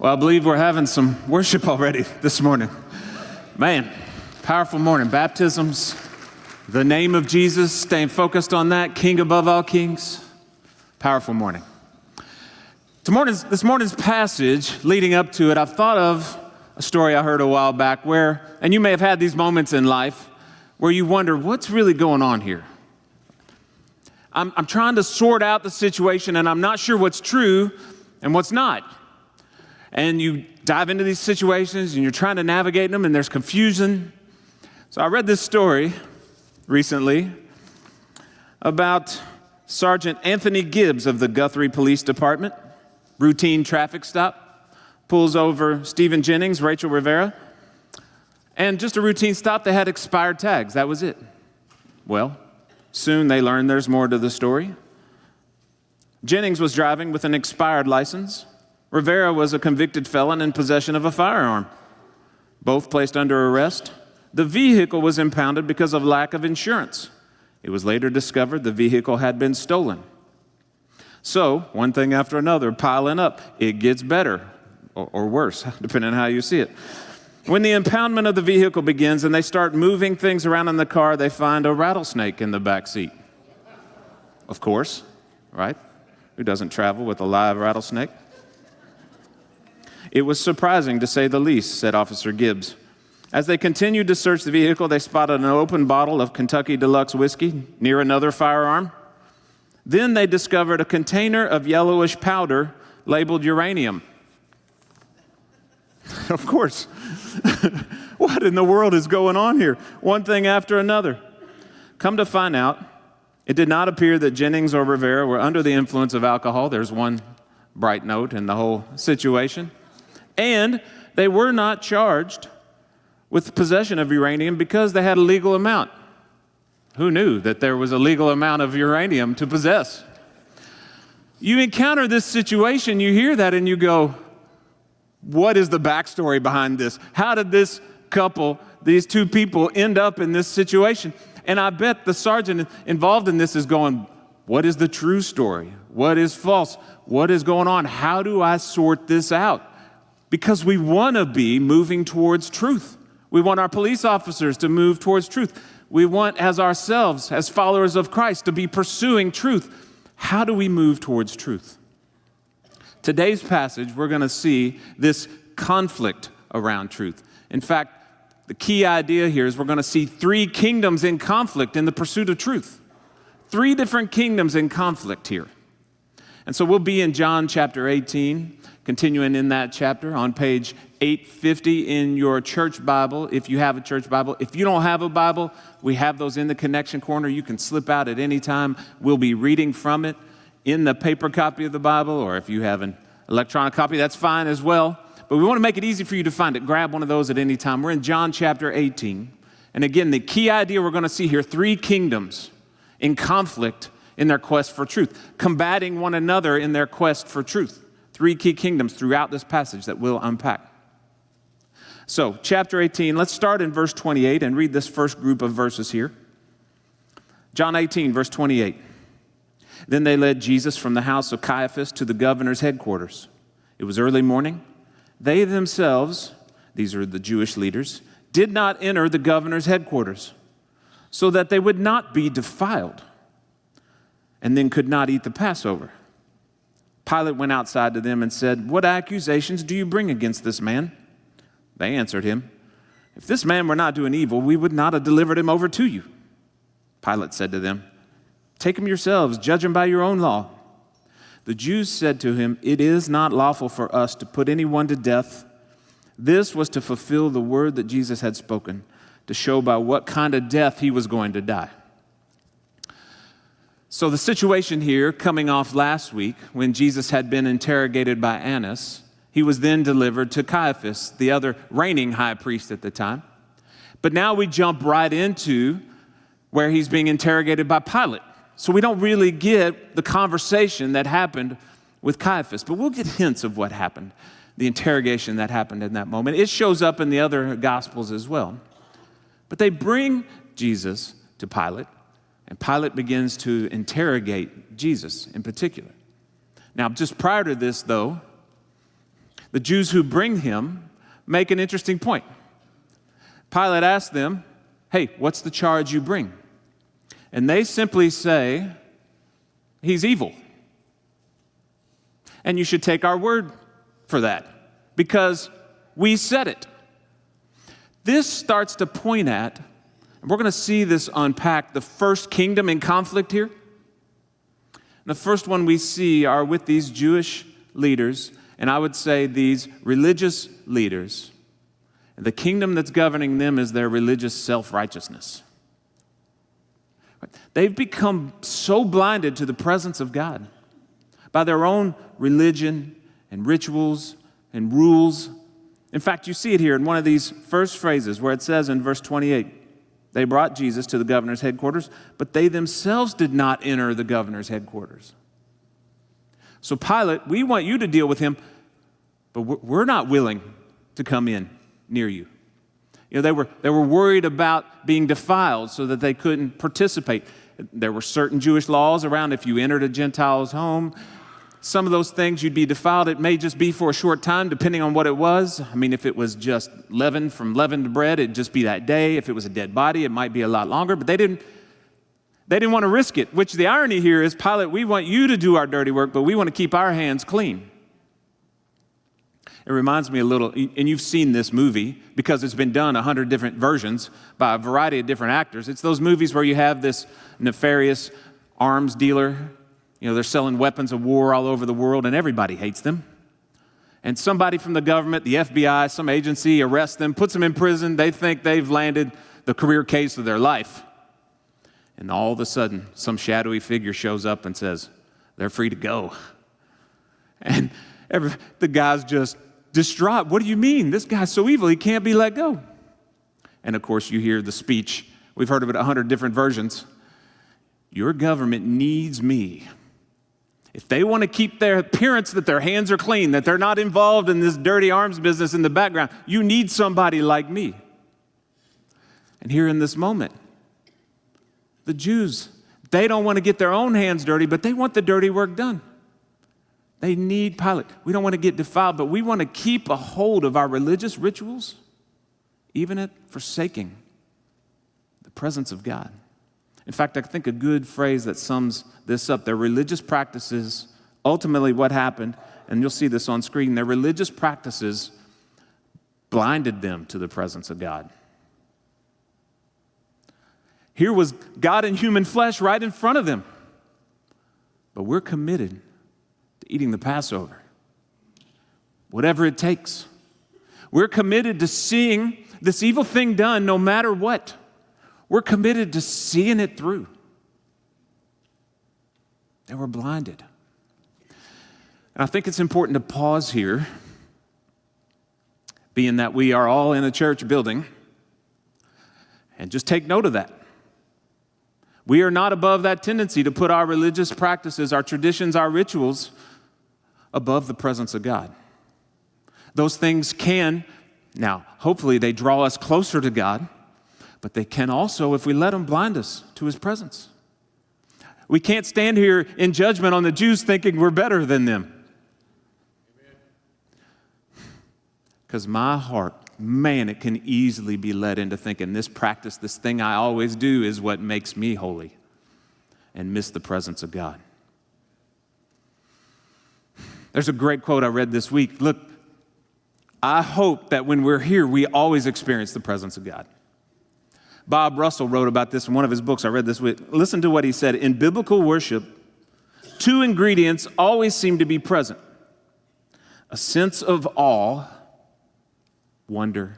Well, I believe we're having some worship already this morning. Man, powerful morning. Baptisms, the name of Jesus, staying focused on that, King above all kings. Powerful morning. This morning's passage, leading up to it, I've thought of a story I heard a while back where, and you may have had these moments in life, where you wonder, what's really going on here? I'm trying to sort out the situation, and I'm not sure what's true and what's not. And you dive into these situations, and you're trying to navigate them, and there's confusion. So I read this story recently about Sergeant Anthony Gibbs of the Guthrie Police Department. Routine traffic stop, pulls over Stephen Jennings, Rachel Rivera, and just a routine stop. They had expired tags. That was it. Well, soon they learned there's more to the story. Jennings was driving with an expired license. Rivera was a convicted felon in possession of a firearm. Both placed under arrest. The vehicle was impounded because of lack of insurance. It was later discovered the vehicle had been stolen. So, one thing after another, piling up. It gets better, or worse, depending on how you see it. When the impoundment of the vehicle begins and they start moving things around in the car, they find a rattlesnake in the back seat. Of course, right? Who doesn't travel with a live rattlesnake? It was surprising, to say the least, said Officer Gibbs. As they continued to search the vehicle, they spotted an open bottle of Kentucky Deluxe whiskey near another firearm. Then they discovered a container of yellowish powder labeled uranium. Of course. What in the world is going on here? One thing after another. Come to find out, it did not appear that Jennings or Rivera were under the influence of alcohol. There's one bright note in the whole situation. And they were not charged with possession of uranium because they had a legal amount. Who knew that there was a legal amount of uranium to possess? You encounter this situation, you hear that, and you go, what is the backstory behind this? How did this couple, these two people, end up in this situation? And I bet the sergeant involved in this is going, what is the true story? What is false? What is going on? How do I sort this out? Because we want to be moving towards truth. We want our police officers to move towards truth. We want, as ourselves, as followers of Christ, to be pursuing truth. How do we move towards truth? Today's passage, we're going to see this conflict around truth. In fact, the key idea here is we're going to see three kingdoms in conflict in the pursuit of truth. Three different kingdoms in conflict here. And so we'll be in John chapter 18, continuing in that chapter on page 850 in your church Bible, if you have a church Bible. If you don't have a Bible, we have those in the connection corner. You can slip out at any time. We'll be reading from it in the paper copy of the Bible, or if you have an electronic copy, that's fine as well. But we want to make it easy for you to find it. Grab one of those at any time. We're in John chapter 18. And again, the key idea we're going to see here, three kingdoms in conflict in their quest for truth, combating one another in their quest for truth. Three key kingdoms throughout this passage that we'll unpack. So, chapter 18, let's start in verse 28 and read this first group of verses here. John 18, verse 28. Then they led Jesus from the house of Caiaphas to the governor's headquarters. It was early morning. They themselves, these are the Jewish leaders, did not enter the governor's headquarters so that they would not be defiled and then could not eat the Passover. Pilate went outside to them and said, "What accusations do you bring against this man?" They answered him, "If this man were not doing evil, we would not have delivered him over to you." Pilate said to them, "Take him yourselves, judge him by your own law." The Jews said to him, "It is not lawful for us to put anyone to death." This was to fulfill the word that Jesus had spoken, to show by what kind of death he was going to die. So the situation here, coming off last week, when Jesus had been interrogated by Annas, he was then delivered to Caiaphas, the other reigning high priest at the time. But now we jump right into where he's being interrogated by Pilate. So we don't really get the conversation that happened with Caiaphas, but we'll get hints of what happened, the interrogation that happened in that moment. It shows up in the other Gospels as well. But they bring Jesus to Pilate, and Pilate begins to interrogate Jesus in particular. Now, just prior to this, though, the Jews who bring him make an interesting point. Pilate asked them, hey, what's the charge you bring? And they simply say, he's evil. And you should take our word for that because we said it. This starts to point at, and we're going to see this unpack, the first kingdom in conflict here. The first one we see are with these Jewish leaders, and I would say these religious leaders. The kingdom that's governing them is their religious self-righteousness. They've become so blinded to the presence of God by their own religion and rituals and rules. In fact, you see it here in one of these first phrases where it says in verse 28, they brought Jesus to the governor's headquarters, but they themselves did not enter the governor's headquarters. So Pilate, we want you to deal with him, but we're not willing to come in near you. You know, they were worried about being defiled so that they couldn't participate. There were certain Jewish laws around if you entered a Gentile's home. Some of those things you'd be defiled. It may just be for a short time, depending on what it was. I mean, if it was just leaven from leavened bread, it'd just be that day. If it was a dead body, it might be a lot longer. But they didn't want to risk it, which the irony here is, Pilate, we want you to do our dirty work, but we want to keep our hands clean. It reminds me a little, and you've seen this movie because it's been done 100 different versions by a variety of different actors. It's those movies where you have this nefarious arms dealer. You know, they're selling weapons of war all over the world, and everybody hates them. And somebody from the government, the FBI, some agency arrests them, puts them in prison. They think they've landed the career case of their life. And all of a sudden, some shadowy figure shows up and says, they're free to go. And the guy's just distraught. What do you mean? This guy's so evil, he can't be let go. And of course, you hear the speech. We've heard of it 100 different versions. Your government needs me. If they want to keep their appearance that their hands are clean, that they're not involved in this dirty arms business in the background, you need somebody like me. And here in this moment, the Jews, they don't want to get their own hands dirty, but they want the dirty work done. They need Pilate. We don't want to get defiled, but we want to keep a hold of our religious rituals, even at forsaking the presence of God. In fact, I think a good phrase that sums this up, their religious practices, ultimately what happened, and you'll see this on screen, their religious practices blinded them to the presence of God. Here was God in human flesh right in front of them. But we're committed to eating the Passover, whatever it takes. We're committed to seeing this evil thing done no matter what. We're committed to seeing it through. They were blinded. And I think it's important to pause here, being that we are all in a church building, and just take note of that. We are not above that tendency to put our religious practices, our traditions, our rituals above the presence of God. Those things can, now, hopefully they draw us closer to God, but they can also, if we let them, blind us to His presence. We can't stand here in judgment on the Jews thinking we're better than them. Because my heart, man, it can easily be led into thinking this practice, this thing I always do is what makes me holy, and miss the presence of God. There's a great quote I read this week. Look, I hope that when we're here, we always experience the presence of God. Bob Russell wrote about this in one of his books I read this week. Listen to what he said. In biblical worship, two ingredients always seem to be present: a sense of awe, wonder,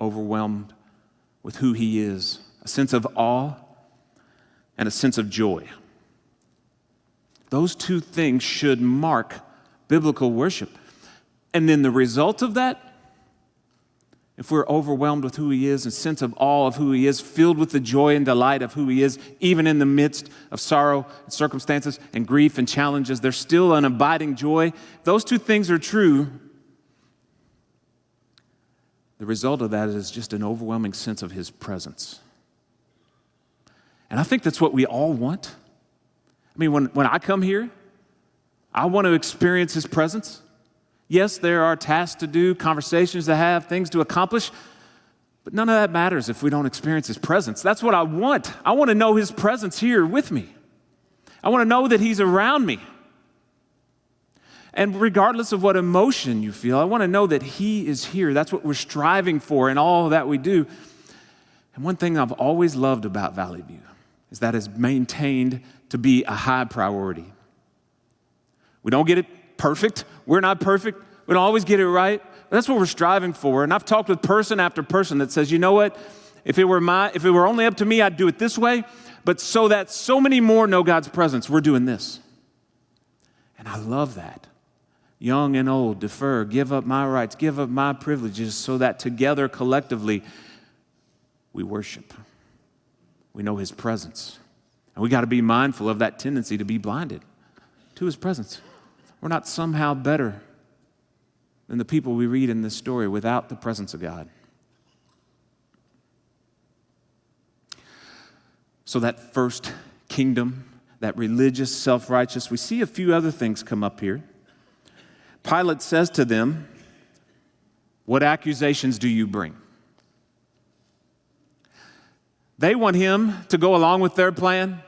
overwhelmed with who He is, a sense of awe, and a sense of joy. Those two things should mark biblical worship. And then the result of that, if we're overwhelmed with who He is, a sense of awe of who He is, filled with the joy and delight of who He is, even in the midst of sorrow and circumstances and grief and challenges, there's still an abiding joy. If those two things are true, the result of that is just an overwhelming sense of His presence. And I think that's what we all want. I mean, when I come here, I want to experience His presence. Yes, there are tasks to do, conversations to have, things to accomplish, but none of that matters if we don't experience his presence. That's what I want. I want to know his presence here with me. I want to know that he's around me. And regardless of what emotion you feel, I want to know that he is here. That's what we're striving for in all that we do. And one thing I've always loved about Valley View is that it's maintained to be a high priority. We don't get it perfect. We're not perfect. We don't always get it right. But that's what we're striving for. And I've talked with person after person that says, you know what? If it were only up to me, I'd do it this way. But so that so many more know God's presence, we're doing this. And I love that. Young and old, defer, give up my rights, give up my privileges so that together, collectively, we worship. We know his presence. And we got to be mindful of that tendency to be blinded to his presence. We're not somehow better than the people we read in this story without the presence of God. So that first kingdom, that religious, self-righteous, we see a few other things come up here. Pilate says to them, "What accusations do you bring?" They want him to go along with their plan.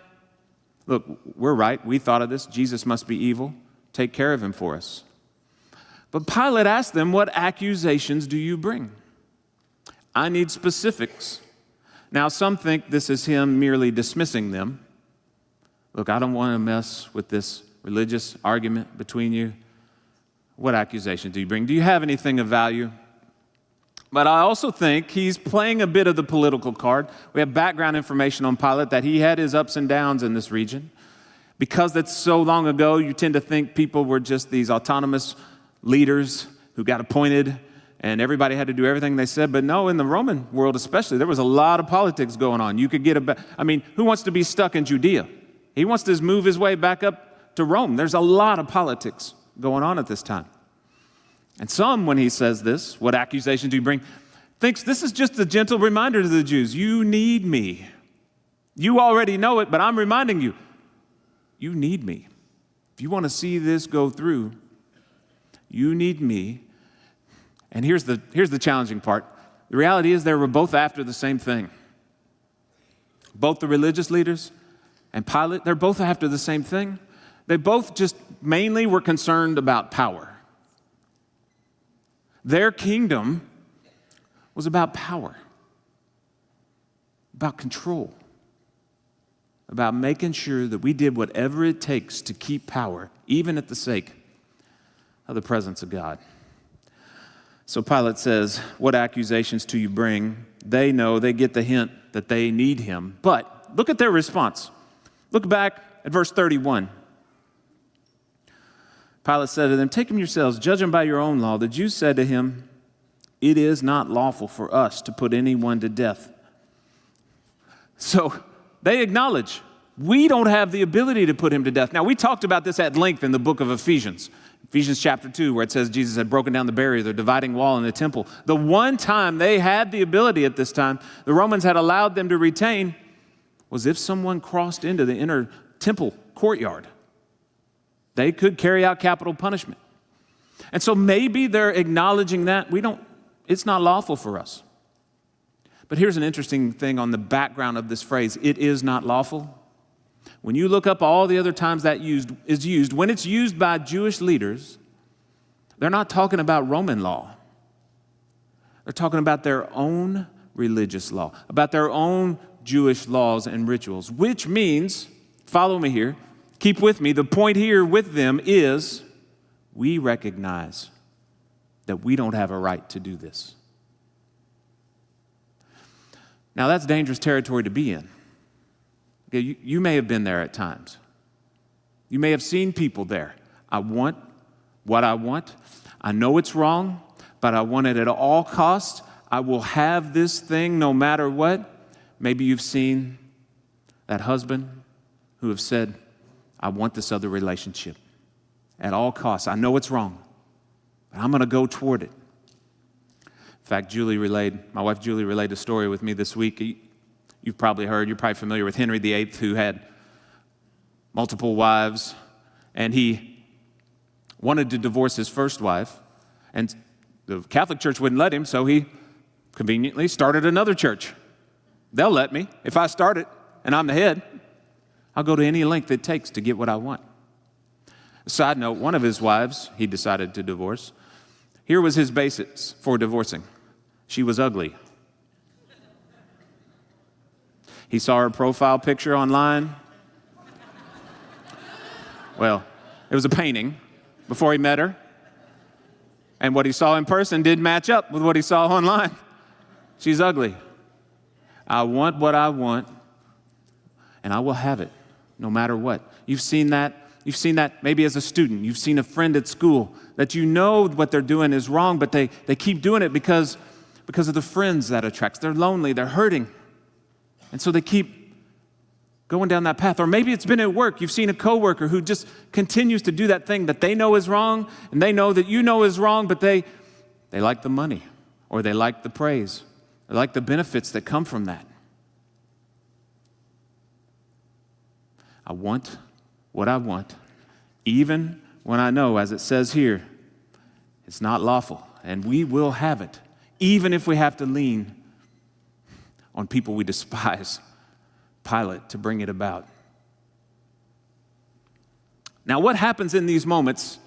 Look, we're right. We thought of this. Jesus must be evil. Take care of him for us. But Pilate asked them, "What accusations do you bring?" I need specifics. Now, some think this is him merely dismissing them. Look, I don't want to mess with this religious argument between you. What accusation do you bring? Do you have anything of value? But I also think he's playing a bit of the political card. We have background information on Pilate that he had his ups and downs in this region. Because that's so long ago, you tend to think people were just these autonomous leaders who got appointed and everybody had to do everything they said. But no, in the Roman world especially, there was a lot of politics going on. You could get who wants to be stuck in Judea? He wants to move his way back up to Rome. There's a lot of politics going on at this time. And some, when he says this, "What accusation do you bring?" thinks this is just a gentle reminder to the Jews. You need me. You already know it, but I'm reminding you. You need me. If you want to see this go through, you need me. And here's the challenging part. The reality is they were both after the same thing. Both the religious leaders and Pilate, they're both after the same thing. They both just mainly were concerned about power. Their kingdom was about power, about control, about making sure that we did whatever it takes to keep power, even at the sake of the presence of God. So Pilate says, "What accusations do you bring?" They know, they get the hint that they need him. But look at their response. Look back at verse 31. Pilate said to them, "Take him yourselves, judge him by your own law." The Jews said to him, "It is not lawful for us to put anyone to death." So they acknowledge, we don't have the ability to put him to death. Now, we talked about this at length in the book of Ephesians chapter 2, where it says Jesus had broken down the barrier, the dividing wall in the temple. The one time they had the ability at this time, the Romans had allowed them to retain, was if someone crossed into the inner temple courtyard. They could carry out capital punishment. And so maybe they're acknowledging that it's not lawful for us. But here's an interesting thing on the background of this phrase, "it is not lawful." When you look up all the other times that is used, when it's used by Jewish leaders, they're not talking about Roman law. They're talking about their own religious law, about their own Jewish laws and rituals, which means, follow me here, keep with me, the point here with them is we recognize that we don't have a right to do this. Now, that's dangerous territory to be in. Okay, you may have been there at times. You may have seen people there. I want what I want. I know it's wrong, but I want it at all costs. I will have this thing no matter what. Maybe you've seen that husband who have said, "I want this other relationship at all costs. I know it's wrong, but I'm going to go toward it." In fact, my wife Julie relayed a story with me this week. You've probably heard, you're probably familiar with Henry VIII, who had multiple wives, and he wanted to divorce his first wife, And the Catholic Church wouldn't let him, so he conveniently started another church. They'll let me. If I start it and I'm the head, I'll go to any length it takes to get what I want. Side note, one of his wives, he decided to divorce. Here was his basis for divorcing. She was ugly. He saw her profile picture online. Well, it was a painting before he met her. And what he saw in person didn't match up with what he saw online. She's ugly. I want what I want, and I will have it, no matter what. You've seen that. You've seen that maybe as a student. You've seen a friend at school that you know what they're doing is wrong, but they keep doing it because of the friends that attracts. They're lonely. They're hurting. And so they keep going down that path. Or maybe it's been at work. You've seen a coworker who just continues to do that thing that they know is wrong, and they know that you know is wrong, but they like the money, or they like the praise. They like the benefits that come from that. I want what I want, even when I know, as it says here, it's not lawful, and we will have it, even if we have to lean on people we despise, Pilate, to bring it about. Now, what happens in these moments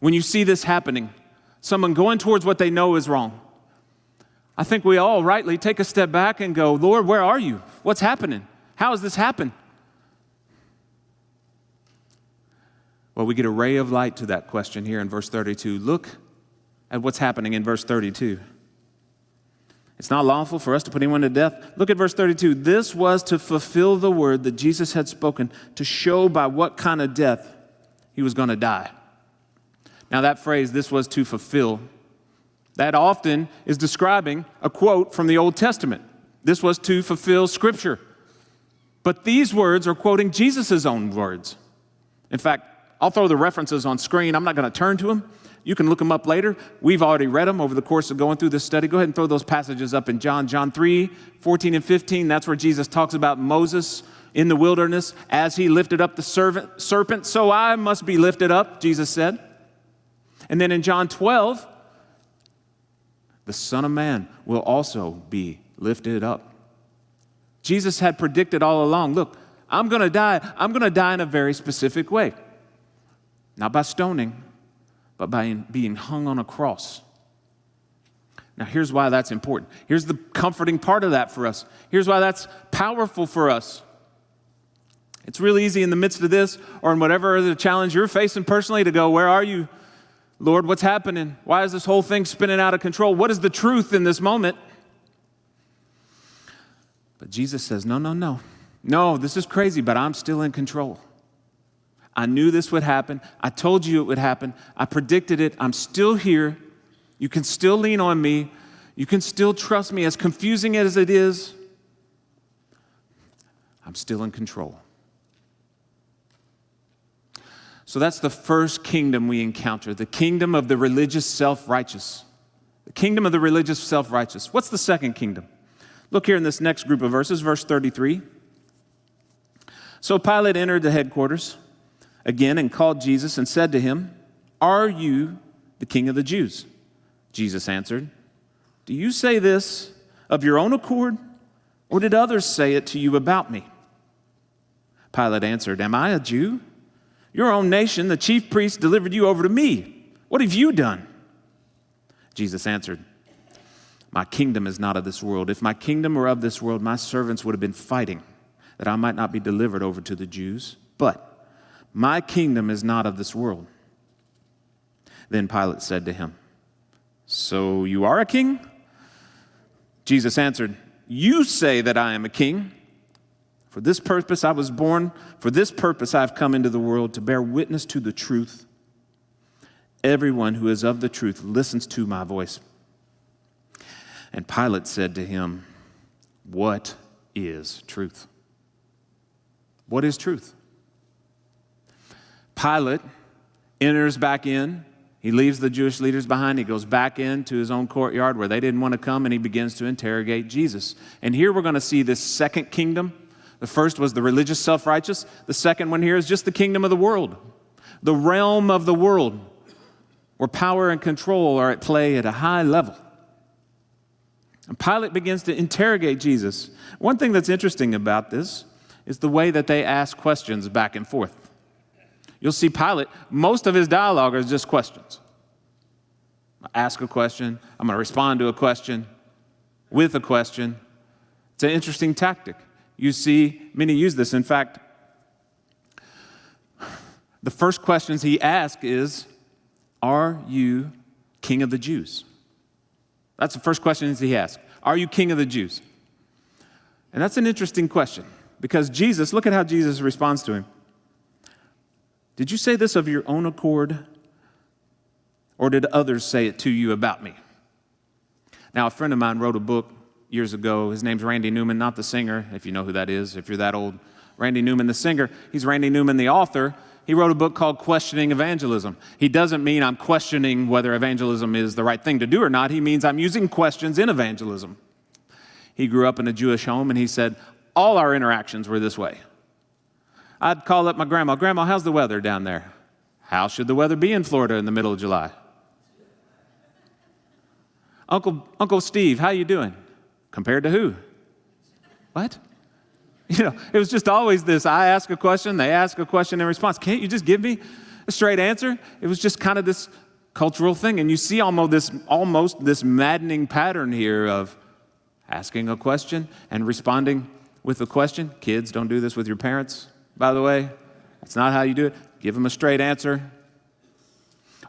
when you see this happening, someone going towards what they know is wrong? I think we all rightly take a step back and go, Lord, where are you? What's happening? How has this happened? Well, we get a ray of light to that question here in verse 32. Look at what's happening in verse 32. It's not lawful for us to put anyone to death. Look at verse 32. This was to fulfill the word that Jesus had spoken, to show by what kind of death he was going to die. Now that phrase, this was to fulfill, that often is describing a quote from the Old Testament. This was to fulfill Scripture. But these words are quoting Jesus' own words. In fact, I'll throw the references on screen. I'm not going to turn to them. You can look them up later. We've already read them over the course of going through this study. Go ahead and throw those passages up in John 3, 14 and 15. That's where Jesus talks about Moses in the wilderness. As he lifted up the serpent, so I must be lifted up, Jesus said. And then in John 12, the Son of Man will also be lifted up. Jesus had predicted all along, look, I'm going to die. I'm going to die in a very specific way. Not by stoning, but by being hung on a cross. Now, here's why that's important. Here's the comforting part of that for us. Here's why that's powerful for us. It's really easy in the midst of this or in whatever other challenge you're facing personally to go, where are you, Lord? What's happening? Why is this whole thing spinning out of control? What is the truth in this moment? But Jesus says, no. No, this is crazy, but I'm still in control. I knew this would happen. I told you it would happen. I predicted it. I'm still here. You can still lean on me. You can still trust me. As confusing as it is, I'm still in control. So that's the first kingdom we encounter, the kingdom of the religious self-righteous. The kingdom of the religious self-righteous. What's the second kingdom? Look here in this next group of verses, verse 33. So Pilate entered the headquarters again and called Jesus and said to him, "Are you the king of the Jews?" Jesus answered, "Do you say this of your own accord, or did others say it to you about me?" Pilate answered, "Am I a Jew? Your own nation, the chief priests, delivered you over to me. What have you done?" Jesus answered, "My kingdom is not of this world. If my kingdom were of this world, my servants would have been fighting, that I might not be delivered over to the Jews. But my kingdom is not of this world." Then Pilate said to him, "So you are a king?" Jesus answered, "You say that I am a king. For this purpose I was born. For this purpose I have come into the world, to bear witness to the truth. Everyone who is of the truth listens to my voice." And Pilate said to him, "What is truth?" What is truth? Pilate enters back in. He leaves the Jewish leaders behind. He goes back into his own courtyard where they didn't want to come, and he begins to interrogate Jesus. And here we're going to see this second kingdom. The first was the religious self-righteous. The second one here is just the kingdom of the world, the realm of the world. where power and control are at play at a high level. And Pilate begins to interrogate Jesus. One thing that's interesting about this is the way that they ask questions back and forth. You'll see Pilate, most of his dialogue is just questions. I ask a question, I'm going to respond to a question with a question. It's an interesting tactic. You see many use this. In fact, the first questions he asks is, are you King of the Jews? That's the first question he asks. Are you King of the Jews? And that's an interesting question because Jesus, look at how Jesus responds to him. Did you say this of your own accord, or did others say it to you about me? Now, a friend of mine wrote a book years ago. His name's Randy Newman, not the singer, if you know who that is, if you're that old. Randy Newman, the singer. He's Randy Newman, the author. He wrote a book called Questioning Evangelism. He doesn't mean I'm questioning whether evangelism is the right thing to do or not. He means I'm using questions in evangelism. He grew up in a Jewish home, and he said, all our interactions were this way. I'd call up my grandma. Grandma, how's the weather down there? How should the weather be in Florida in the middle of July? Uncle Steve, how you doing? Compared to who? What? You know, it was just always this, I ask a question, they ask a question in response. Can't you just give me a straight answer? It was just kind of this cultural thing. And you see almost this maddening pattern here of asking a question and responding with a question. Kids, don't do this with your parents, by the way. That's not how you do it. Give them a straight answer.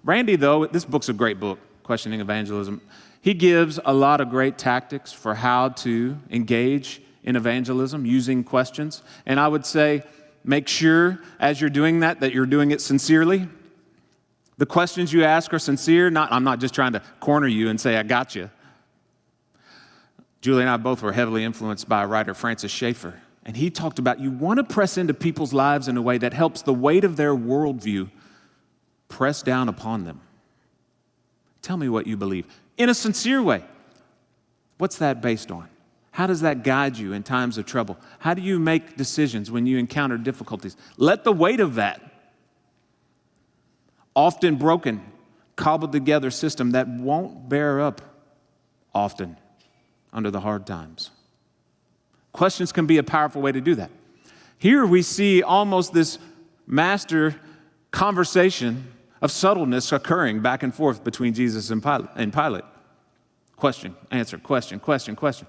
Randy, though, this book's a great book, Questioning Evangelism. He gives a lot of great tactics for how to engage in evangelism using questions. And I would say, make sure as you're doing that you're doing it sincerely. The questions you ask are sincere. I'm not just trying to corner you and say, I got you. Julie and I both were heavily influenced by a writer, Francis Schaeffer. And he talked about you want to press into people's lives in a way that helps the weight of their worldview press down upon them. Tell me what you believe. In a sincere way. What's that based on? How does that guide you in times of trouble? How do you make decisions when you encounter difficulties? Let the weight of that often broken, cobbled together system that won't bear up often under the hard times. Questions can be a powerful way to do that. Here we see almost this master conversation of subtleness occurring back and forth between Jesus and Pilate. Question, answer, question, question, question.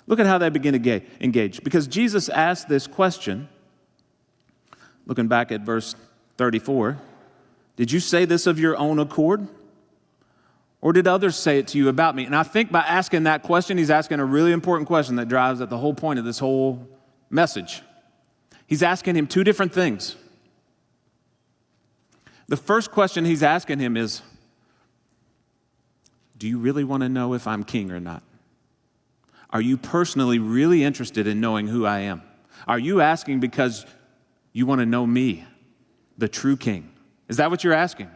Look at how they begin to engage. Because Jesus asked this question, looking back at verse 34, did you say this of your own accord? Or did others say it to you about me? And I think by asking that question, he's asking a really important question that drives at the whole point of this whole message. He's asking him two different things. The first question he's asking him is, do you really want to know if I'm king or not? Are you personally really interested in knowing who I am? Are you asking because you want to know me, the true king? Is that what you're asking?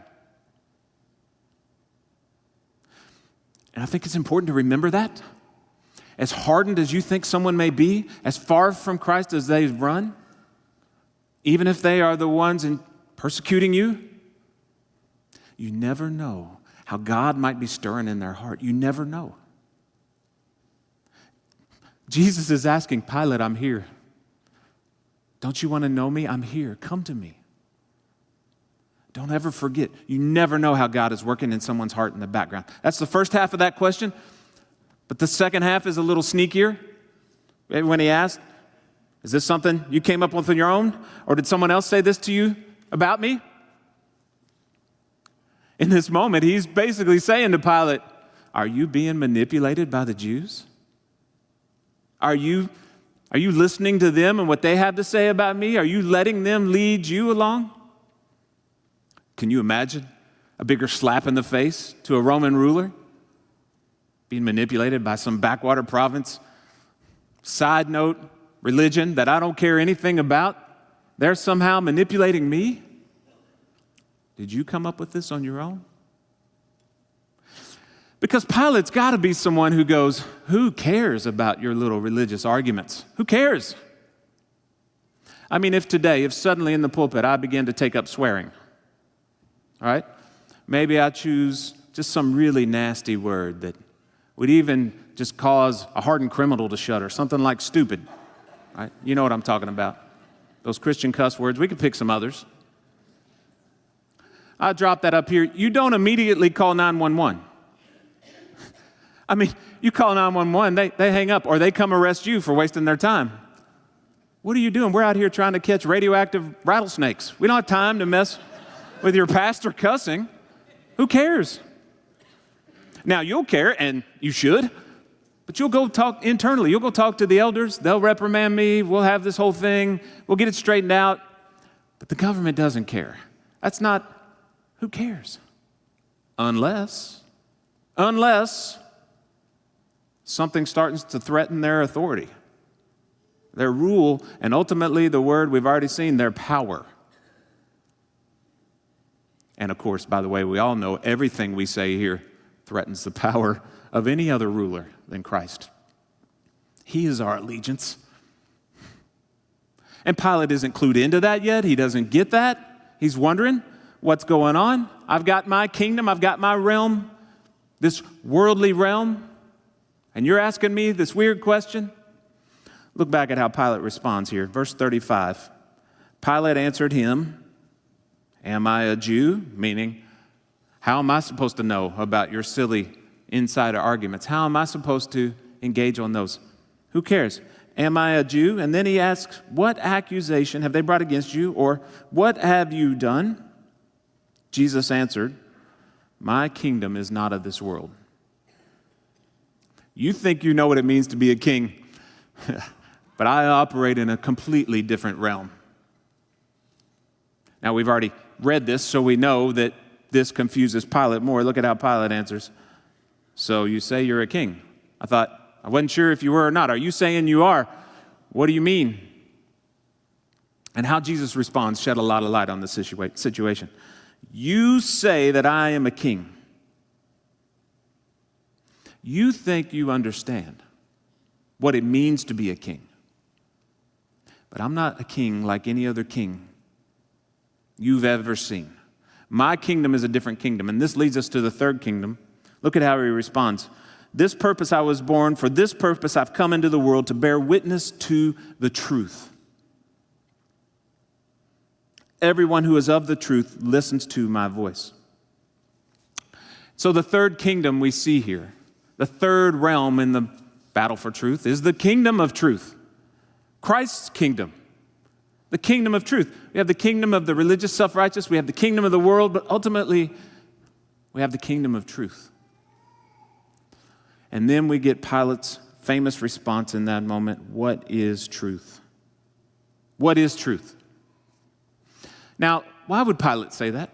And I think it's important to remember that. As hardened as you think someone may be, as far from Christ as they've run, even if they are the ones persecuting you, you never know how God might be stirring in their heart. You never know. Jesus is asking Pilate, I'm here. Don't you want to know me? I'm here. Come to me. Don't ever forget. You never know how God is working in someone's heart in the background. That's the first half of that question. But the second half is a little sneakier. When he asked, is this something you came up with on your own? Or did someone else say this to you about me? In this moment, he's basically saying to Pilate, are you being manipulated by the Jews? Are you listening to them and what they have to say about me? Are you letting them lead you along? Can you imagine a bigger slap in the face to a Roman ruler? Being manipulated by some backwater province, side note, religion that I don't care anything about. They're somehow manipulating me? Did you come up with this on your own? Because Pilate's got to be someone who goes, who cares about your little religious arguments? Who cares? I mean, if suddenly in the pulpit I began to take up swearing, all right? Maybe I choose just some really nasty word that would even just cause a hardened criminal to shudder, something like stupid. Right? You know what I'm talking about. Those Christian cuss words. We could pick some others. I drop that up here. You don't immediately call 911. I mean, you call 911, they hang up, or they come arrest you for wasting their time. What are you doing? We're out here trying to catch radioactive rattlesnakes. We don't have time to mess with your pastor cussing. Who cares? Now, you'll care, and you should, but you'll go talk internally. You'll go talk to the elders. They'll reprimand me. We'll have this whole thing. We'll get it straightened out. But the government doesn't care. That's not, who cares? Unless something starts to threaten their authority, their rule, and ultimately the word we've already seen, their power. And of course, by the way, we all know everything we say here threatens the power of any other ruler than Christ. He is our allegiance. And Pilate isn't clued into that yet. He doesn't get that. He's wondering what's going on. I've got my kingdom. I've got my realm, this worldly realm. And you're asking me this weird question? Look back at how Pilate responds here. Verse 35. Pilate answered him, "Am I a Jew?" Meaning, how am I supposed to know about your silly insider arguments? How am I supposed to engage on those? Who cares? Am I a Jew? And then he asks, what accusation have they brought against you? Or what have you done? Jesus answered, my kingdom is not of this world. You think you know what it means to be a king, but I operate in a completely different realm. Now, we've already read this, so we know that this confuses Pilate more. Look at how Pilate answers. So you say you're a king. I wasn't sure if you were or not. Are you saying you are? What do you mean? And how Jesus responds shed a lot of light on this situation. You say that I am a king. You think you understand what it means to be a king. But I'm not a king like any other king you've ever seen. My kingdom is a different kingdom. And this leads us to the third kingdom. Look at how he responds. This purpose I was born, for this purpose I've come into the world to bear witness to the truth. Everyone who is of the truth listens to my voice. So the third kingdom we see here, the third realm in the battle for truth, is the kingdom of truth. Christ's kingdom. The kingdom of truth. We have the kingdom of the religious self-righteous. We have the kingdom of the world. But ultimately, we have the kingdom of truth. And then we get Pilate's famous response in that moment. What is truth? What is truth? Now, why would Pilate say that?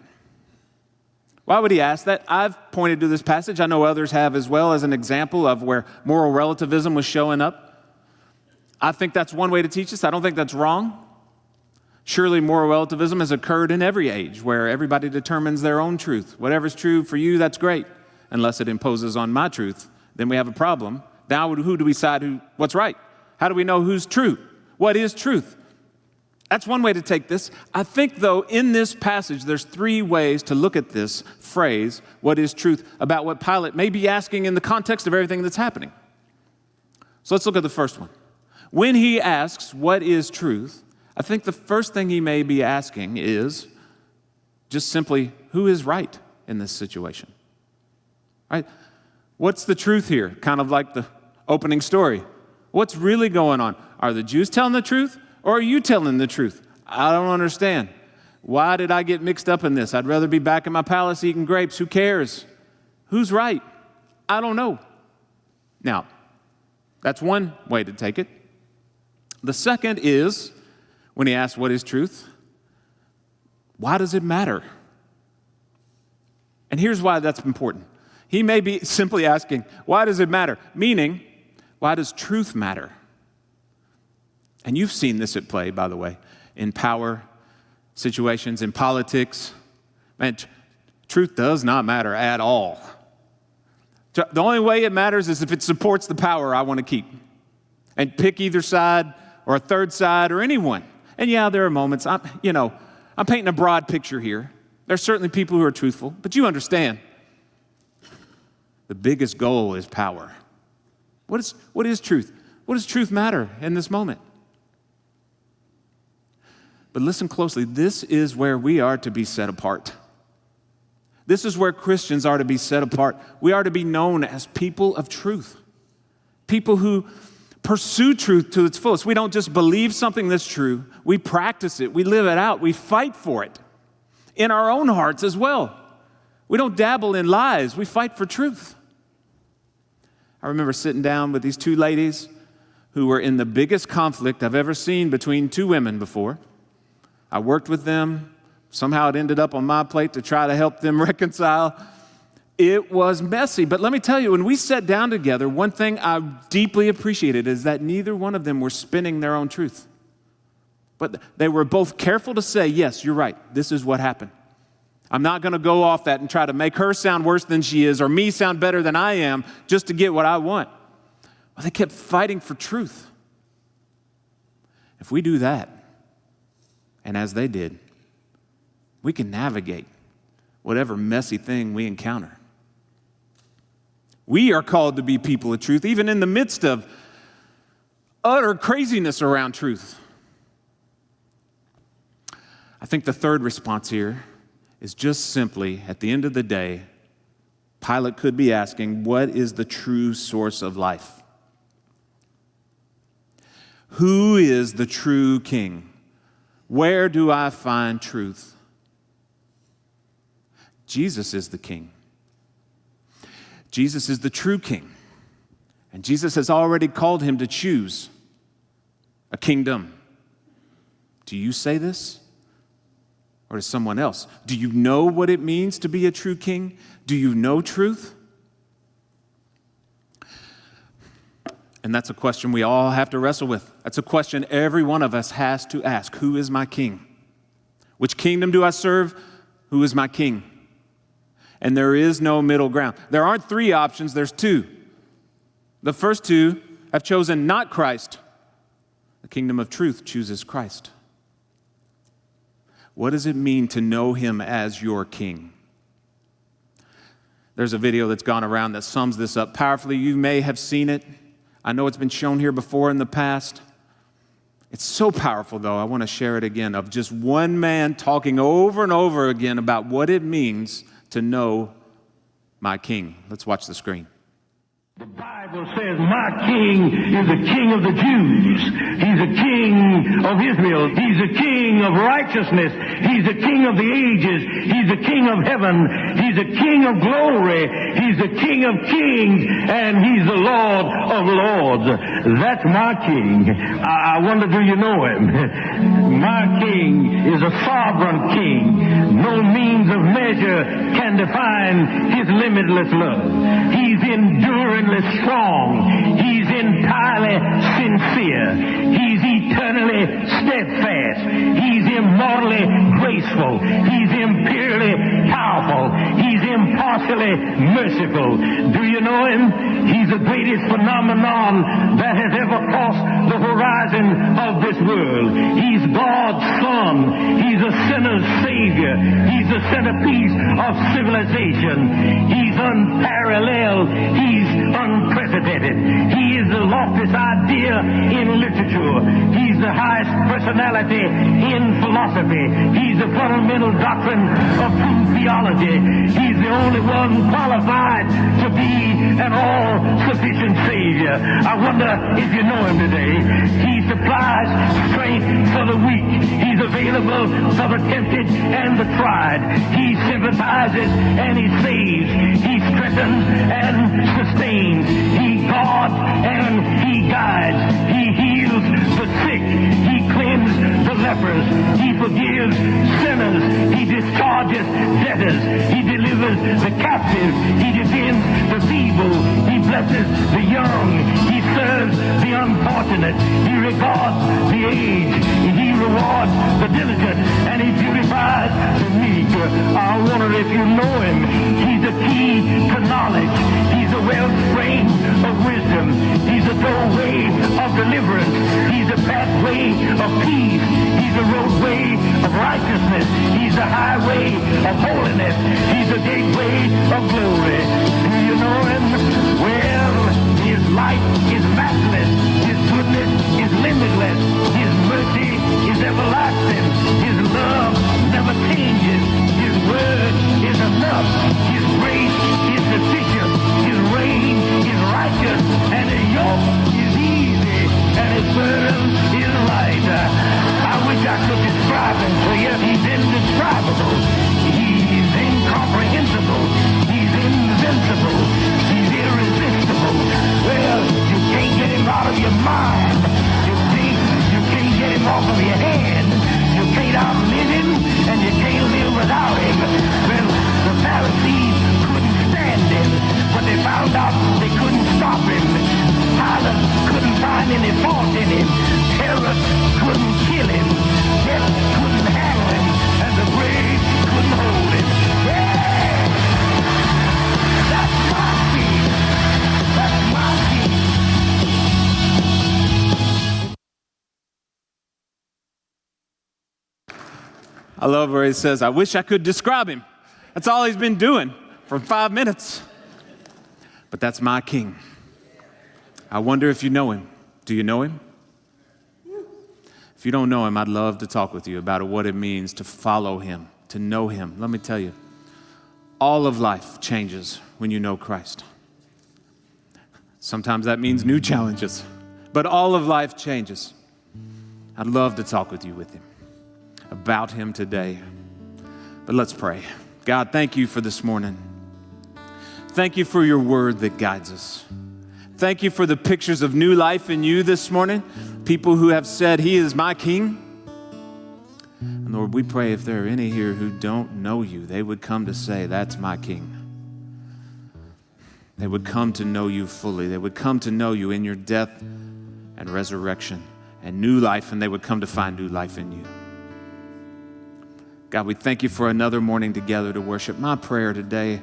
Why would he ask that? I've pointed to this passage. I know others have as well, as an example of where moral relativism was showing up. I think that's one way to teach us. I don't think that's wrong. Surely moral relativism has occurred in every age where everybody determines their own truth. Whatever's true for you, that's great. Unless it imposes on my truth, then we have a problem. Now who do we decide what's right? How do we know who's true? What is truth? That's one way to take this. I think, though, in this passage, there's three ways to look at this phrase, what is truth, about what Pilate may be asking in the context of everything that's happening. So let's look at the first one. When he asks, what is truth, I think the first thing he may be asking is just simply, who is right in this situation? Right? What's the truth here? Kind of like the opening story. What's really going on? Are the Jews telling the truth, or are you telling the truth? I don't understand. Why did I get mixed up in this? I'd rather be back in my palace eating grapes. Who cares? Who's right? I don't know. Now, that's one way to take it. The second is, when he asks what is truth, why does it matter? And here's why that's important. He may be simply asking, why does it matter? Meaning, why does truth matter? And you've seen this at play, by the way, in power situations, in politics. Man, truth does not matter at all. The only way it matters is if it supports the power I want to keep. And pick either side or a third side or anyone. And yeah, there are moments, I'm painting a broad picture here. There's certainly people who are truthful, but you understand. The biggest goal is power. What is truth? What does truth matter in this moment? But listen closely. This is where we are to be set apart. This is where Christians are to be set apart. We are to be known as people of truth. People who pursue truth to its fullest. We don't just believe something that's true. We practice it. We live it out. We fight for it in our own hearts as well. We don't dabble in lies. We fight for truth. I remember sitting down with these two ladies who were in the biggest conflict I've ever seen between two women before. I worked with them. Somehow it ended up on my plate to try to help them reconcile. It was messy, but let me tell you, when we sat down together, one thing I deeply appreciated is that neither one of them were spinning their own truth. But they were both careful to say, yes, you're right, this is what happened. I'm not going to go off that and try to make her sound worse than she is or me sound better than I am just to get what I want. Well, they kept fighting for truth. If we do that, and as they did, we can navigate whatever messy thing we encounter. We are called to be people of truth, even in the midst of utter craziness around truth. I think the third response here is just simply, at the end of the day, Pilate could be asking, what is the true source of life? Who is the true king? Where do I find truth? Jesus is the king. Jesus is the true king. And Jesus has already called him to choose a kingdom. Do you say this? Or to someone else? Do you know what it means to be a true king? Do you know truth? And that's a question we all have to wrestle with. That's a question every one of us has to ask. Who is my king? Which kingdom do I serve? Who is my king? And there is no middle ground. There aren't three options, there's two. The first two have chosen not Christ. The kingdom of truth chooses Christ. What does it mean to know him as your king? There's a video that's gone around that sums this up powerfully. You may have seen it. I know it's been shown here before in the past. It's so powerful, though, I want to share it again, of just one man talking over and over again about what it means to know my king. Let's watch the screen. The Bible says, my king is the king of the Jews. He's a king of Israel. He's a king of righteousness. He's a king of the ages. He's a king of heaven. He's a king of glory. He's a king of kings. And he's the Lord of lords. That's my king. I wonder, do you know him? My king is a sovereign king. No means of measure can define his limitless love. He's enduringly strong. He's entirely sincere. He's eternally steadfast. He's immortally graceful. He's imperially powerful. He's impartially merciful. Do you know him? He's the greatest phenomenon that has ever crossed the horizon of this world. He's God's Son. He's a sinner's Savior. He's the centerpiece of civilization. He's unparalleled. He's unprecedented. He is the loftiest idea in literature. He's the highest personality in philosophy. He's the fundamental doctrine of true theology. He's the only one qualified to be an all-sufficient Savior. I wonder if you know him today. He supplies strength for the weak. He's available for the tempted and the tried. He sympathizes and he saves. He strengthens and sustains. He guards and he guides. He heals the sick. He cleanses the lepers. He forgives sinners. He discharges debtors. He delivers the captive. He defends the feeble. He blesses the young. He serves the unfortunate. He regards the aged. He rewards the diligent. And he beautifies the meek. I wonder if you know him. He's the key to knowledge. He's the wellspring of wisdom. He's the doorway of deliverance. He's the pathway of peace. He's the roadway of righteousness. He's the highway of I love where he says, I wish I could describe him. That's all he's been doing for 5 minutes. But that's my king. I wonder if you know him. Do you know him? If you don't know him, I'd love to talk with you about what it means to follow him, to know him. Let me tell you, all of life changes when you know Christ. Sometimes that means new challenges, but all of life changes. I'd love to talk with you about him today. But let's pray. God, thank you for this morning. Thank you for your word that guides us. Thank you for the pictures of new life in you this morning. People who have said, he is my king. And Lord, we pray if there are any here who don't know you, they would come to say, that's my king. They would come to know you fully. They would come to know you in your death and resurrection and new life, and they would come to find new life in you. God, we thank you for another morning together to worship. My prayer today,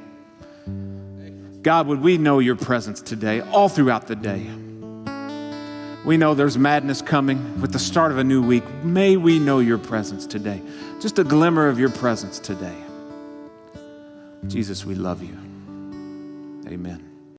God, would we know your presence today, all throughout the day. We know there's madness coming with the start of a new week. May we know your presence today. Just a glimmer of your presence today. Jesus, we love you. Amen.